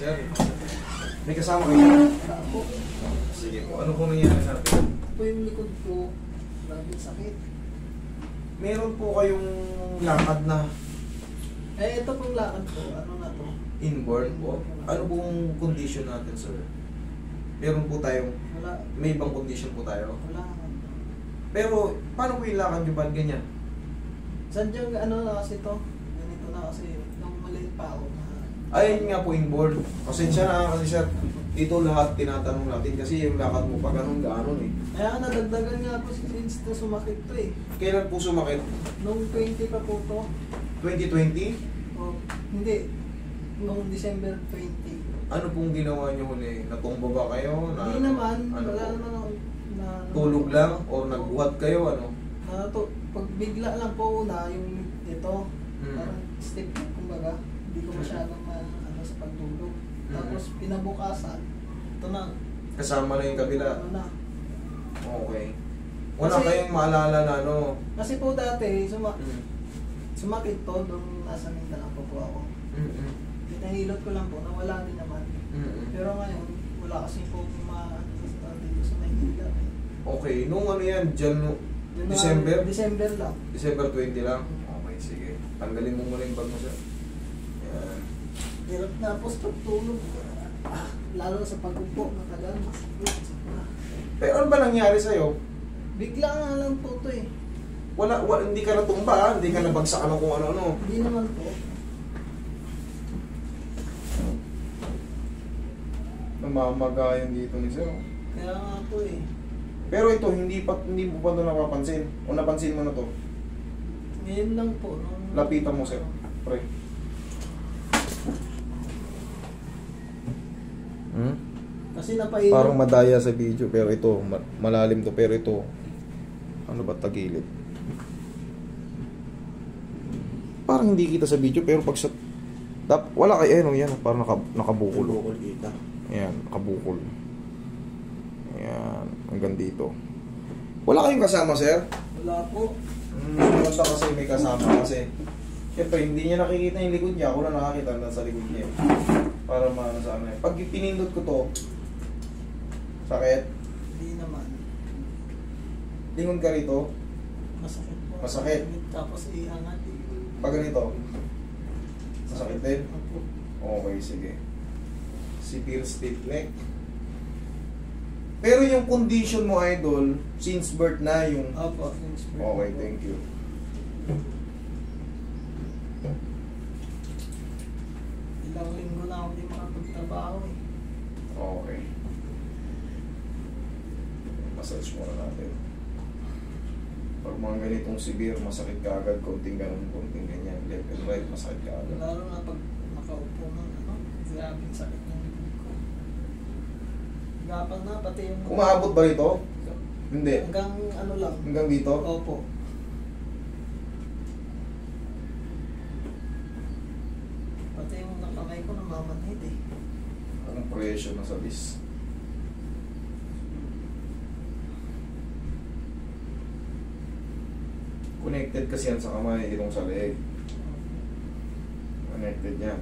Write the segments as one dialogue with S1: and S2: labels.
S1: Sir, may kasama kayo?
S2: Ako.
S1: Sige po. Ano po nangyari sa atin?
S2: Po yung likod ko, maraming sakit.
S1: Meron po kayong lakad na
S2: Eh, ito pong lakad ko, ano na to?
S1: inboard po. Ano pong condition natin, sir? Meron po tayong,
S2: Wala,
S1: may ibang condition po tayo.
S2: wala.
S1: Pero, paano po yung lakad nyo ba ganyan?
S2: Sadyang ano na kasi to? Ganito na kasi, nung maliit pa ako na...
S1: Ayun nga po inboard. Pasensya na kasi sir, dito lahat tinatanong natin kasi yung lakad mo pa ganun gano'n eh.
S2: Kaya nadagdagan nga ako since to sumakit to eh.
S1: Kailan po sumakit?
S2: Nung 20 pa po to.
S1: 2020?
S2: O, hindi. Nung December 20.
S1: Ano pong ginawa nyo huli? Natumba ba kayo?
S2: Hindi naman,
S1: ano
S2: wala
S1: po?
S2: naman ako na...
S1: Tulog lang? O nagbuhat kayo? Ano?
S2: Pag bigla lang po una, yung ito,
S1: Hmm.
S2: parang step kumbaga, hindi ko masyadong ano sa pagtulog.
S1: Hmm.
S2: Tapos pinabukasan, ito na,
S1: Kasama na yung kabila?
S2: ano na.
S1: Okay. Wala
S2: Kasi-
S1: kayong maalala na ano?
S2: Kasi po dati,
S1: Mm.
S2: sumakit to, doon nasa Mindanao po po ako.
S1: Mm-mm.
S2: Pinahilot ko lang po, nawala din naman.
S1: Mm-mm.
S2: Pero ngayon, wala kasi po dito sa Maynila.
S1: Okay, nung ano yan,
S2: Yun na-
S1: December?
S2: December lang.
S1: December 20 lang? Okay, sige. Tanggalin mo muna yung bag mo sir. Yan.
S2: Hirap na po sa pagtulog. Lalo sa pag-upo, matagal, masakit.
S1: Pero ano ba nangyari sa'yo?
S2: Bigla nga lang po to eh.
S1: Hindi ka natumba ha? Hindi ka nabagsak ano kung ano-ano.
S2: Hindi naman po.
S1: Namamagayan dito ni sir.
S2: Kaya nga po eh.
S1: Pero ito, hindi mo pa ito napapansin. O napansin mo na to.
S2: Ngayon lang po. Nung...
S1: Lapitan mo sir. Pre.
S2: Kasi napahilot.
S1: Parang madaya sa video pero ito malalim to pero ito ano ba tagilid. Parang hindi kita sa video pero pag sa wala kay ano yan parang nakabukol.
S3: Bukol kita.
S1: Ayan, nakabukol. Ayan, hanggang dito. Wala kayong kasama, sir?
S2: Wala po.
S1: Maganda kasi may kasama kasi. Siyempre, hindi niya nakikita yung likod niya. Ako na nakakita na sa likod niya. Para maano sa ano eh. Pag pinindot ko to, sakit.
S2: Hindi naman.
S1: Lingon ka rito.
S2: Masakit po.
S1: Masakit.
S2: Tapos iangat.
S1: Pag ganito, masakit din.
S2: Opo.
S1: Okay, sige. Severe stiff neck. Pero yung condition mo, idol, since birth na yung...
S2: Opo. Thanks po.
S1: Okay, thank you.
S2: Ilang linggo na ako di makapagtrabaho eh.
S1: Okay. Massage muna natin. Pag mga ganitong severe, masakit ka agad, konting ganun, konting ganyan. Left and right, masakit ka agad.
S2: Lalo na pag nakaupo ng ano, grabe yung sakit ng likod ko. Gapang na, pati yung...
S1: Umaabot ba rito? Hindi.
S2: Hanggang ano lang.
S1: Hanggang dito?
S2: Opo. Pati yung nakamay ko namamanhid eh.
S1: Ang pressure na sa bis. Connected kasi yan sa kamay, itong sa leeg. Connected yan.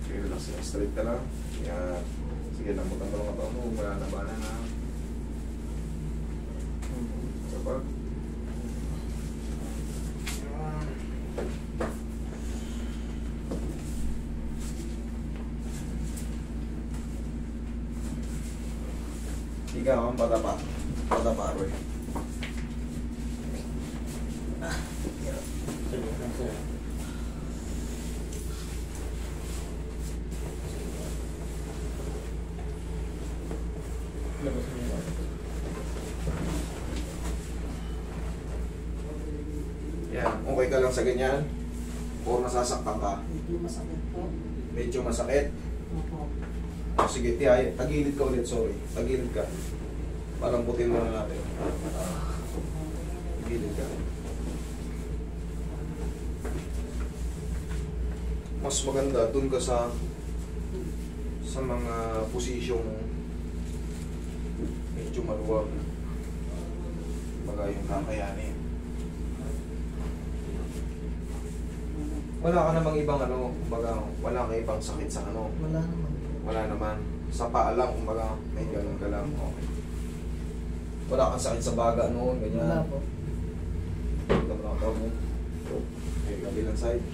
S1: Okay, relax yan. Straight ka lang. Yan. Sige, lambutan mo lang ito mo. Wala na ba na. Isa pa. Yan. Higa kang patapa. Patapa, Roy. Yan, okay ka lang sa ganyan? O nasasaktan ka?
S2: Medyo masakit po.
S1: Medyo masakit?
S2: Opo.
S1: O sige, tiyay, tagilid ka ulit, sorry. Tagilid ka. Parang putin mo na natin. Tagilid ka. Mas maganda, dun ka sa mga posisyong medyo maluwag. Baga yung kakayanin. Wala ka namang ibang ano, kumbaga, wala ka ibang sakit sa ano.
S2: Wala naman.
S1: Wala naman. Sa paa lang, kumbaga, may ganun ka lang. Okay. Wala kang sakit sa baga noon, ganyan.
S2: Wala po.
S1: Ito mo lang tawag mo. Okay, kabilang side.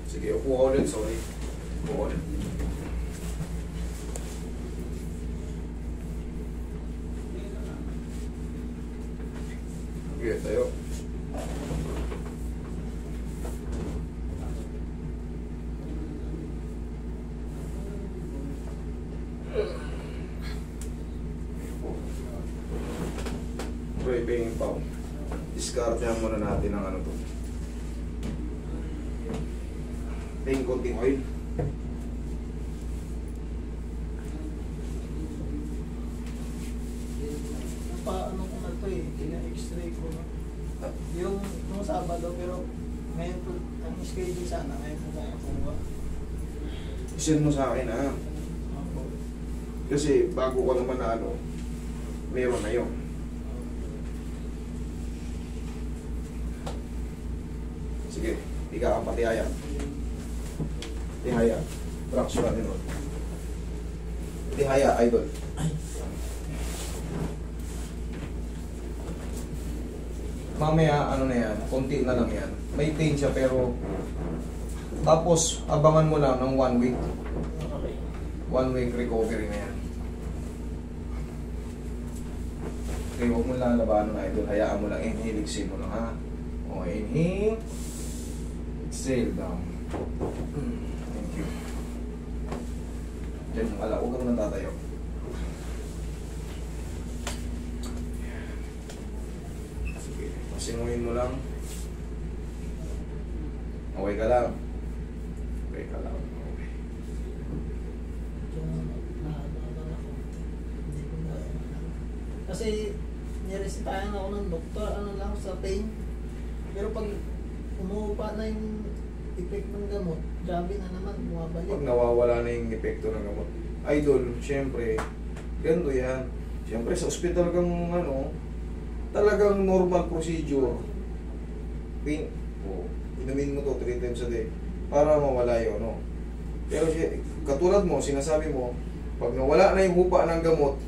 S1: Sige, upo ka ulit, sorry. Upo ka ulit. Okay, tayo. Driving pa. Discardyan muna natin ang ano to. Tingin konting oil.
S2: Paano ko na to eh, tina-x-ray ko na. Yung Sabado, pero ngayon po, ang schedule sana, ngayon po tayo kuha.
S1: Send mo sa akin ha. Kasi bago ko naman na ano, meron na yun. Sige, higa kang patihaya. Tihaya. Traction natin ron. Tihaya, idol. Mamaya, ano na yan, konti na lang yan. May pain siya pero tapos, abangan mo lang ng 1 week.
S2: Okay.
S1: 1 week recovery na yan. Okay, huwag mo lang labanan na idol. Hayaan mo lang, inhale, exhale mo lang ha. O, inhale. Exhale down. Thank you. Diyan yung ala, huwag kang natatayo. Sige, pasinguhin mo lang. Okay ka lang. Okay ka lang. Okay.
S2: Kasi niresitahan ako ng doktor, ano lang sa pain. Pero pag umuupa na yung effect ng gamot, grabe na naman, bumabalik.
S1: Pag nawawala na yung epekto ng gamot. Idol, syempre, ganito yan. Syempre, sa ospital kang ano, talagang normal procedure. Pain, inumin mo to 3 times a day para mawala yun, no? Pero katulad mo, sinasabi mo, pag nawala na yung hupa ng gamot,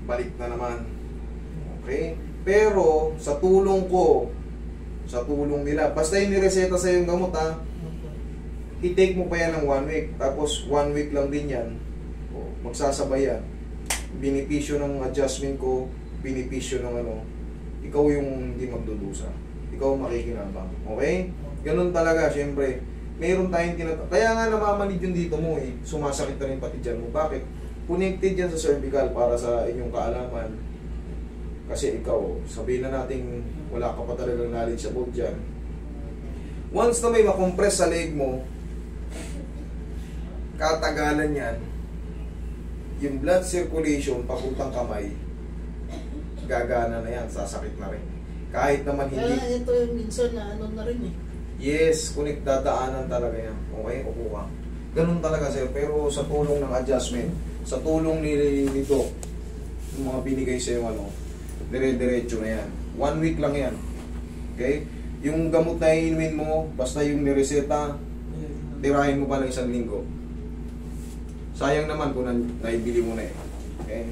S1: balik na naman. Okay? Pero, sa tulong ko, sa tulong nila, basta yung nireseta sa yung gamot ha, i-take mo pa yan ng 1 week, tapos 1 week lang din yan, magsasabay yan. Benepisyo ng adjustment ko, benepisyo ng ano, ikaw yung hindi magdudusa. Ikaw makikinabang. Okay? Ganun talaga, syempre. Meron tayong kaya nga namamanid yun dito mo eh. Sumasakit na rin pati dyan mo. Bakit? Connected yan sa cervical para sa inyong kaalaman. Kasi ikaw, sabihin na natin wala ka pa talagang knowledge about dyan. Once na may makompress sa leg mo, katagalan yan, yung blood circulation papuntang kamay, gagana na yan, sasakit na rin. Kahit naman hindi.
S2: Kaya ito yung minsan na ano na rin eh.
S1: Yes, connect dadaanan talaga yan. Okay, upo ka. Ganun talaga sir, pero sa tulong ng adjustment, sa tulong nito, yung mga binigay sa'yo ano, dire-diretso na yan. 1 week lang yan. Okay? Yung gamot na iinumin mo, basta yung nireseta, tirahin mo pa ng 1 linggo. Sayang naman kung naibili mo na eh. Okay?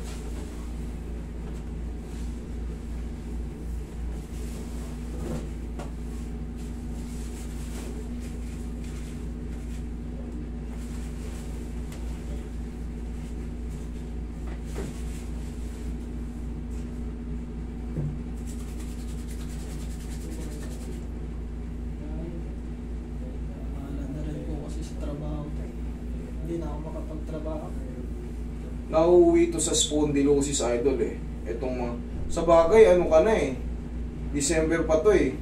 S2: Hindi na ako makapagtrabaho.
S1: Nauuwi to sa spondylosis idol eh. Itong mga, sa bagay ano ka na eh. December pa to eh.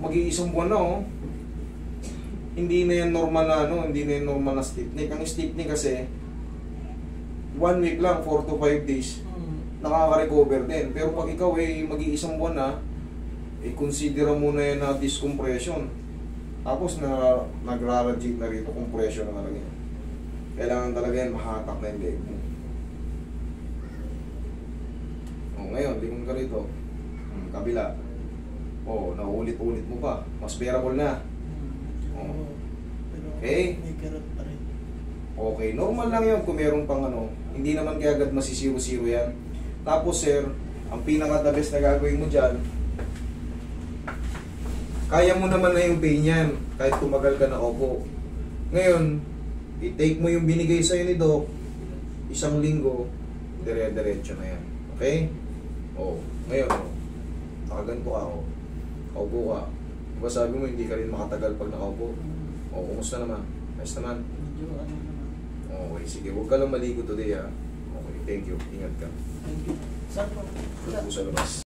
S1: Mag-iisang buwan na oh. Hindi na yan normal na ano, hindi na yan normal na stiff neck. Ang stiff neck kasi 1 week lang, 4 to 5 days. Nakaka-recover din. Pero pag ikaw eh mag-iisang buwan na, eh consider mo na yan na discompression. Tapos nagraradiate na rito kung pressure na talaga yan. Kailangan talaga yan mahatak na yung leg mo. O ngayon, lingon ka rito. Kabila. O, naulit-ulit mo pa. Mas bearable na.
S2: Oo. Pero
S1: Okay.
S2: may kirot pa rin.
S1: Okay, normal lang yun kung meron pang ano. Hindi naman kaya agad masisiro-siro yan. Tapos sir, ang pinaka-the best na gagawin mo dyan, kaya mo naman na yung pain yan, kahit tumagal ka na opo. Ngayon, i-take mo yung binigay sa'yo ni Doc, 1 linggo, dire-diretso na yan. Okay? O, ngayon, nakaganto ka ako. Kaupo ka. Diba sabi mo, hindi ka rin makatagal pag nakaupo? O, kumusta naman? Ayos naman?
S2: Medyo ano naman.
S1: Okay, sige. Huwag ka lang maligo today ha. Okay, thank you. Ingat ka.
S2: Thank you. Saan po?
S1: Doon po sa labas.